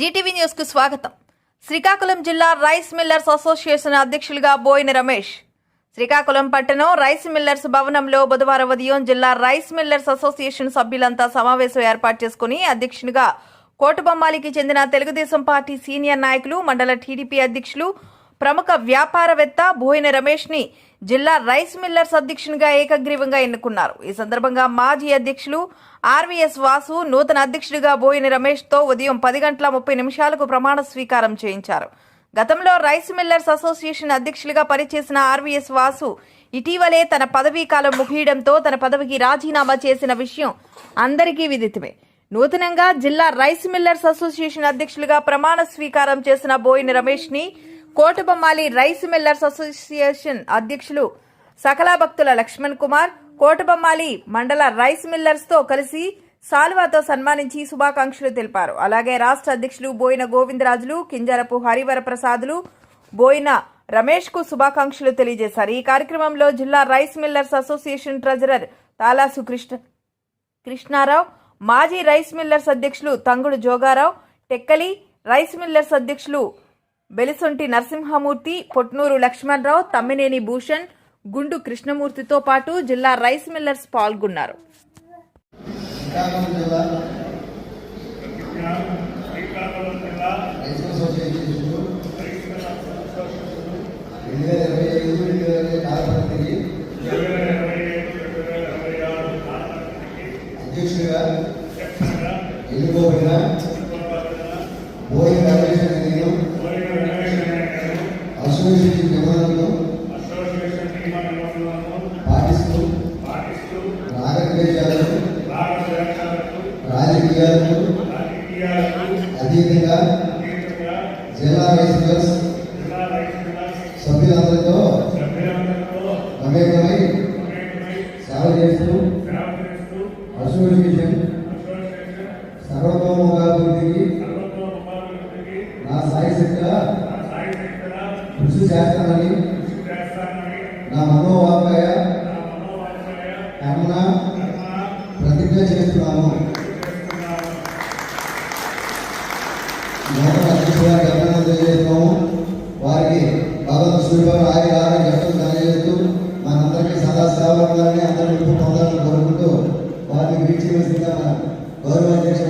Zee TV news కు స్వాగతం. శ్రీకాకుళం జిల్లా రైస్ మిల్లర్స్ అసోసియేషన్ అధ్యక్షులుగా బోయిన రమేష్. శ్రీకాకుళం పట్టణం రైస్ మిల్లర్స్ భవనంలో బుధవారం ఉదయం జిల్లా రైస్ మిల్లర్స్ అసోసియేషన్ సభ్యులంతా సమావేశం ఏర్పాటు చేసుకుని అధ్యక్షునిగా కోటబొమ్మాలికి చెందిన తెలుగుదేశం పార్టీ సీనియర్ నాయకులు, మండల టీడీపీ అధ్యక్షులు, ప్రముఖ వ్యాపారవేత్త బోయిన రమేష్ ని జిల్లా రైస్ మిల్లర్స్ అధ్యక్షునిగా ఏకగ్రీవంగా ఎన్నుకున్నారు. ఈ సందర్భంగా మాజీ అధ్యక్షులు ఆర్వీఎస్ వాసు నూతన అధ్యక్షుడిగా బోయిన రమేష్ తో ఉదయం 10:30 ప్రమాణ స్వీకారం చేయించారు. గతంలో రైస్ మిల్లర్స్ అసోసియేషన్ అధ్యక్షులుగా పనిచేసిన ఆర్వీఎస్ వాసు ఇటీవలే తన పదవీ కాలం ముగియడంతో తన పదవికి రాజీనామా చేసిన విషయం అందరికీ విదితమే. నూతనంగా జిల్లా రైస్ మిల్లర్స్ అసోసియేషన్ అధ్యక్షులుగా ప్రమాణ స్వీకారం చేసిన బోయిన రమేష్ ని కోటబొమ్మాలి రైస్ మిల్లర్స్ అసోసియేషన్ అధ్యక్షులు సకల భక్తుల లక్ష్మణ్ కుమార్ కోటబొమ్మాలి మండల రైస్ మిల్లర్స్ తో కలిసి సాల్వాతో సన్మానించి శుభాకాంక్షలు తెలిపారు. అలాగే రాష్ట్ర అధ్యక్షులు బోయిన గోవిందరాజులు, కింజరపు హరివర ప్రసాదులు బోయిన రమేష్ కు శుభాకాంక్షలు తెలియజేశారు. ఈ కార్యక్రమంలో జిల్లా rice millers association treasurer Talasu Krishnarao, మాజీ రైస్ మిల్లర్స్ అధ్యక్షులు తంగుడు జోగారావు, టెక్కలి రైస్ మిల్లర్స్ అధ్యక్షులు బెలిసొంటి నరసింహమూర్తి, పొట్నూరు లక్ష్మణరావు, తమ్మినేని భూషణ్, గుండు కృష్ణమూర్తితో పాటు జిల్లా రైస్ మిల్లర్స్ పాల్గొన్నారు. అధ్యక్షుడిగా ఎన్నుకోబడిన బోయిన రమేష్ అసోసియేషన్ నిబంధనలను పాటిస్తూ రాగద్వేషాలకు రాజకీయాలకు అతీతంగా జిల్లా రైస్ మిల్లర్స్ సభ్యులందరితో మమేకమై సేవ చేస్తూ అసోసియేషన్ సర్వతోముఖాభివృద్ధికి నా సాయశక్తిగా కృషి చేస్తానని నా మనోవాకాయ కర్మణ ప్రతిజ్ఞ చేస్తున్నాను. నూతన అధ్యక్షుడిగా అభినందనలు తెలియజేస్తున్నాము. వారికి భగవంతు సూర్యబాబు ఆరోగ్య తెలియజేస్తూ మనందరికీ సదా సేవలని అందరూ పొందాలని కోరుకుంటూ వారిని వీక్షించవలసిందిగా గౌరవ అధ్యక్ష